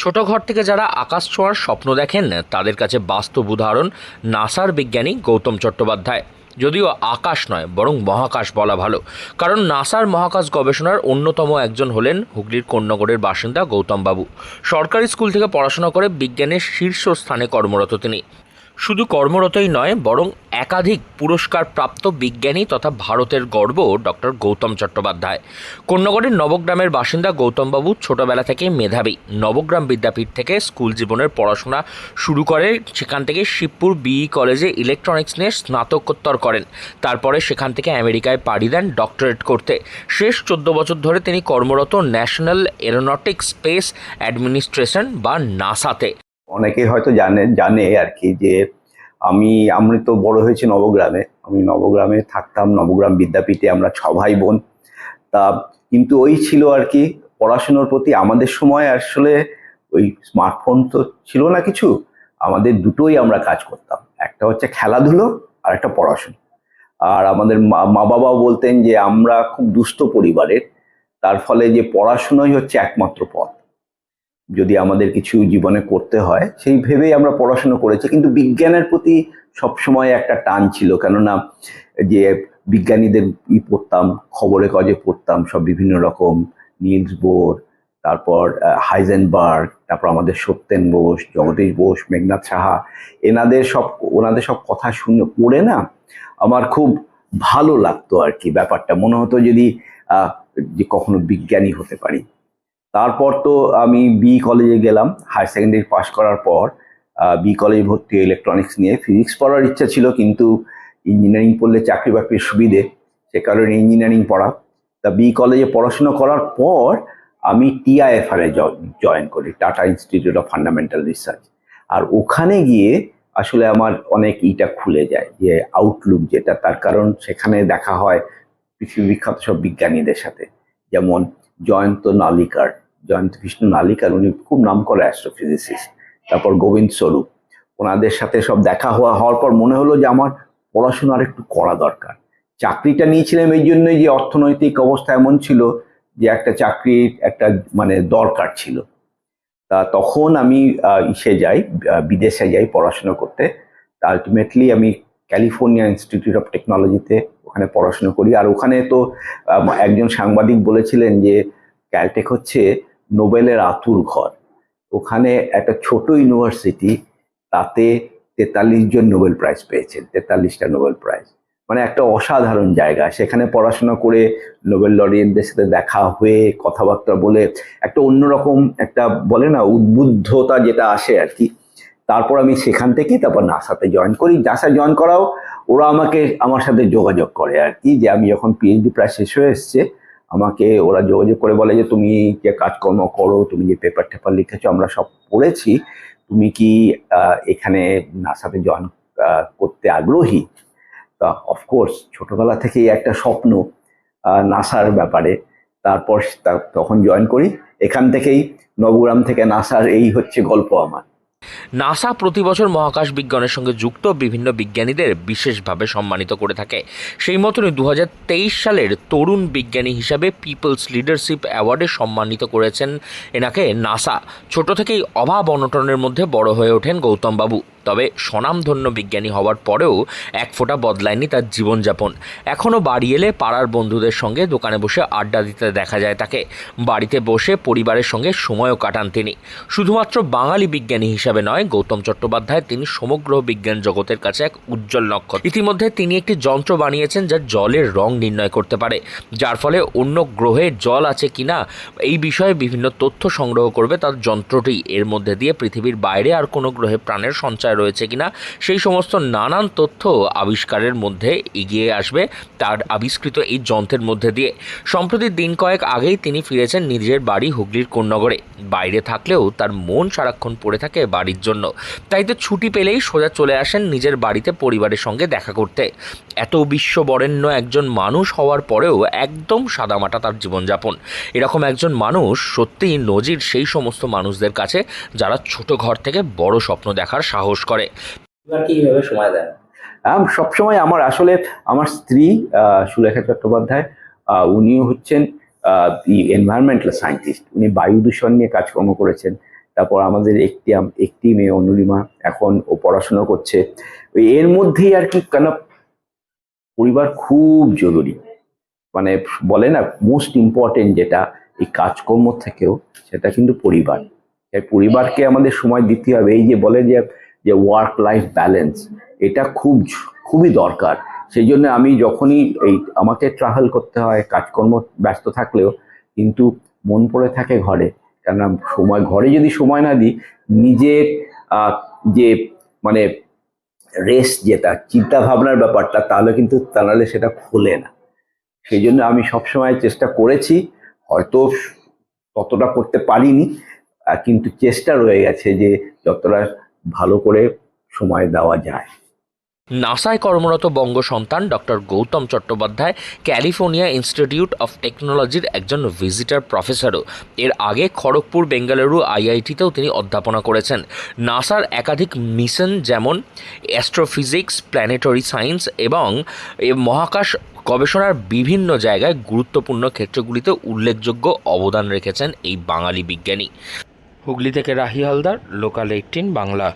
ছোট ঘর থেকে যারা আকাশ ছোঁয়ার স্বপ্ন দেখেন তাদের কাছে বাস্তব উদাহরণ নাসার বিজ্ঞানী গৌতম চট্টোপাধ্যায়। যদিও আকাশ নয় বরং মহাকাশ বলা ভালো, কারণ নাসার মহাকাশ গবেষণার অন্যতম একজন হলেন হুগলির কোন্নগরের বাসিন্দা গৌতম বাবু। সরকারি স্কুল থেকে পড়াশোনা করে বিজ্ঞানের শীর্ষস্থানে কর্মরত তিনি। শুধু কর্মরতই নয় বরং একাধিক পুরস্কার প্রাপ্ত বিজ্ঞানী তথা ভারতের গর্ব ডক্টর গৌতম চট্টোপাধ্যায়। কোন্নগরের নবগ্রামের বাসিন্দা গৌতমবাবু ছোটবেলা থেকে মেধাবী। নবগ্রাম বিদ্যাপীঠ থেকে স্কুল জীবনের পড়াশোনা শুরু করে, সেখান থেকে শিবপুর বিই কলেজে ইলেকট্রনিক্স নিয়ে স্নাতকোত্তর করেন। তারপরে সেখান থেকে আমেরিকায় পাড়ি দেন ডক্টরেট করতে। শেষ 14 বছর ধরে তিনি কর্মরত ন্যাশনাল এরোনটিক্স স্পেস অ্যাডমিনিস্ট্রেশন বা নাসাতে। অনেকেই হয়তো জানে আর কি যে আমি তো বড় হয়েছি নবগ্রামে। আমি নবগ্রামে থাকতাম, নবগ্রাম বিদ্যাপীঠে। আমরা 6 ভাই বোন। তা কিন্তু ওই ছিল আর কি পড়াশোনার প্রতি আমাদের সময় আসলে ওই স্মার্টফোন তো ছিল না কিছু। আমাদের দুটোই আমরা কাজ করতাম, একটা হচ্ছে খেলাধুলো আর একটা পড়াশোনা। আর আমাদের মা বাবাও বলতেন যে আমরা খুব দুস্থ পরিবারের, তার ফলে যে পড়াশোনাই হচ্ছে একমাত্র পথ যদি আমাদের কিছু জীবনে করতে হয়, সেই ভেবেই আমরা পড়াশোনা করেছি। কিন্তু বিজ্ঞানের প্রতি সবসময় একটা টান ছিল, কেননা যে বিজ্ঞানীদের পড়তাম, খবরে কাগজে পড়তাম সব বিভিন্ন রকম, নিলস বোর, তারপর হাইজেনবার্গ, তারপর আমাদের সত্যেন বোস, জগদীশ বোস, মেঘনাথ সাহা, ওনাদের সব কথা শুনে পড়ে না আমার খুব ভালো লাগতো আর কি। ব্যাপারটা মনে হতো যদি যে কখনো বিজ্ঞানী হতে পারি। তারপর তো আমি বি কলেজে গেলাম। হায়ার সেকেন্ডারি পাশ করার পর বি কলেজে ভর্তি ইলেকট্রনিক্স নিয়ে। ফিজিক্স পড়ার ইচ্ছা ছিল, কিন্তু ইঞ্জিনিয়ারিং পড়লে চাকরি বাকরির সুবিধে, সে কারণে ইঞ্জিনিয়ারিং পড়া। তা বি কলেজে পড়াশোনা করার পর আমি TIFR এ জয়েন করি, Tata Institute of Fundamental Research. আর ওখানে গিয়ে আসলে আমার অনেক খুলে যায়, যে আউটলুক যেটা, তার কারণ সেখানে দেখা হয় পৃথিবী বিখ্যাত সব বিজ্ঞানীদের সাথে, যেমন জয়ন্ত কৃষ্ণ নালিকার, উনি খুব নামকরা অ্যাস্ট্রোফিজিসিস্ট। তারপর গোবিন্দ স্বরূপ, ওনাদের সাথে সব দেখা হওয়ার পর মনে হলো যে আমার পড়াশোনা আর একটু করা দরকার। চাকরিটা নিয়েছিলাম এই জন্যই যে অর্থনৈতিক অবস্থা এমন ছিল যে একটা চাকরির একটা মানে দরকার ছিল। তা তখন আমি বিদেশে যাই পড়াশোনা করতে। তা আলটিমেটলি আমি ক্যালিফোর্নিয়া ইনস্টিটিউট অফ টেকনোলজিতে ওখানে পড়াশোনা করি। আর ওখানে তো একজন সাংবাদিক বলেছিলেন যে ক্যালটেক হচ্ছে নোবেলের আতুর ঘর। ওখানে একটা ছোট ইউনিভার্সিটি, তাতে 43 জন নোবেল প্রাইজ পেয়েছেন, 43টা নোবেল প্রাইজ, মানে একটা অসাধারণ জায়গা। সেখানে পড়াশোনা করে নোবেল লরিয়েটদের সাথে দেখা হয়ে কথাবার্তা বলে একটা অন্যরকম একটা বলে না উদ্বুদ্ধতা যেটা আসে আর কি। তারপর আমি সেখান থেকে তারপর নাসাতে জয়েন করি। নাসা জয়েন করাও ওরা আমার সাথে যোগাযোগ করে আর কি, যে আমি যখন PhD প্রায় শেষ হয়ে এসছে, আমাকে ওরা যোগাযোগ করে বলে যে তুমি যে কাজকর্ম করো, তুমি যে পেপার টেপার লিখেছো আমরা সব পড়েছি, তুমি কি এখানে নাসাতে জয়েন করতে আগ্রহী? তা অফকোর্স ছোটবেলা থেকেই একটা স্বপ্ন নাসার ব্যাপারে। তারপর তখন জয়েন করি। এখান থেকেই নবগ্রাম থেকে নাসার এই হচ্ছে গল্প আমার। নাসা প্রতি বছর মহাকাশ বিজ্ঞানের সঙ্গে যুক্ত বিভিন্ন বিজ্ঞানীদের বিশেষভাবে সম্মানিত করে থাকে। সেই মতনই 2023 সালের তরুণ বিজ্ঞানী হিসাবে পিপলস লিডারশিপ অ্যাওয়ার্ডে সম্মানিত করেছেন এনাকে নাসা। ছোট থেকেই অভাব অনটনের মধ্যে বড় হয়ে ওঠেন গৌতমবাবু। তবে স্বনামধন্য বিজ্ঞানী হওয়ার পরেও এক ফোঁটা বদলায়নি তার জীবনযাপন। এখনও বাড়ি এলে পাড়ার বন্ধুদের সঙ্গে দোকানে বসে আড্ডা দিতে দেখা যায় তাকে। বাড়িতে বসে পরিবারের সঙ্গে সময়ও কাটান তিনি। শুধুমাত্র বাঙালি বিজ্ঞানী হিসাবে নয়, গৌতম চট্টোপাধ্যায় তিনি সমগ্র বিজ্ঞান জগতের কাছে এক উজ্জ্বল নক্ষত্র। ইতিমধ্যে তিনি একটি যন্ত্র বানিয়েছেন যা জলের রং নির্ণয় করতে পারে, যার ফলে অন্য গ্রহে জল আছে কিনা এই বিষয়ে বিভিন্ন তথ্য সংগ্রহ করবে তার যন্ত্রটি। এর মধ্যে দিয়ে পৃথিবীর বাইরে আর কোনো গ্রহে প্রাণের সঞ্চার রয়েছে কিনা সেই সমস্ত নানান তথ্য আবিষ্কারের মধ্যে এগিয়ে আসবে তার আবিষ্কৃত এই যন্ত্রের মধ্যে দিয়ে। সম্প্রতি দিন কয়েক আগেই তিনি ফিরেছেন নিজের বাড়ি হুগলির কোন্নগরে। বাইরে থাকলেও তার মন সারাক্ষণ পড়ে থাকে বাড়ির জন্য। তাই তো ছুটি পেলেই সোজা চলে আসেন নিজের বাড়িতে পরিবারের সঙ্গে দেখা করতে। এত বিশ্ববরেণ্য একজন মানুষ হওয়ার পরেও একদম সাদামাটা তার জীবনযাপন। এরকম একজন মানুষ সত্যিই নজির সেই সমস্ত মানুষদের কাছে যারা ছোট ঘর থেকে বড় স্বপ্ন দেখার সাহস করে। কিভাবে সময় দেন? সবসময় আমার স্ত্রী সুলেখা চট্টোপাধ্যায়, উনিও হচ্ছেন এনভায়রনমেন্টাল সায়েন্টিস্ট। উনি বায়ু দূষণ নিয়ে কাজকর্ম করেছেন। তারপর আমাদের একটি মেয়ে অনুরিমা, এখন ও পড়াশোনা করছে। এর মধ্যেই আর কি, কেন পরিবার খুব জরুরি, মানে বলে না মোস্ট ইম্পর্টেন্ট যেটা এই কাজকর্ম থেকেও, সেটা কিন্তু পরিবার। এই পরিবারকে আমাদের সময় দিতে হবে। এই যে বলে যে ওয়ার্ক লাইফ ব্যালেন্স, এটা খুবই দরকার। সেই জন্য আমি যখনই আমাকে ট্রাভেল করতে হয়, কাজকর্ম ব্যস্ত থাকলেও কিন্তু মন পড়ে থাকে ঘরে। কেননা ঘরে যদি সময় না দিই, নিজের যে মানে রেস্ট, যেটা চিন্তা ভাবনার ব্যাপারটা, তাহলে সেটা খোলে না। সেই জন্য আমি সবসময় চেষ্টা করেছি, হয়তো ততটা করতে পারিনি, কিন্তু চেষ্টা রয়ে গেছে যে যতটা ভালো করে সময় দেওয়া যায়। নাসায় কর্মরত বঙ্গ সন্তান doctor Gautam Chattopadhyay California institute of টেকনোলজির একজন ভিজিটার প্রফেসরও। এর আগে খড়গপুর, বেঙ্গালুরু আইআইটিতেও তিনি অধ্যাপনা করেছেন। নাসার একাধিক মিশন, যেমন অ্যাস্ট্রোফিজিক্স, প্ল্যানেটরি সায়েন্স এবং মহাকাশ গবেষণার বিভিন্ন জায়গায় গুরুত্বপূর্ণ ক্ষেত্রগুলিতে উল্লেখযোগ্য অবদান রেখেছেন এই বাঙালি বিজ্ঞানী। হুগলি থেকে রাহি হালদার, লোকাল 18 বাংলা।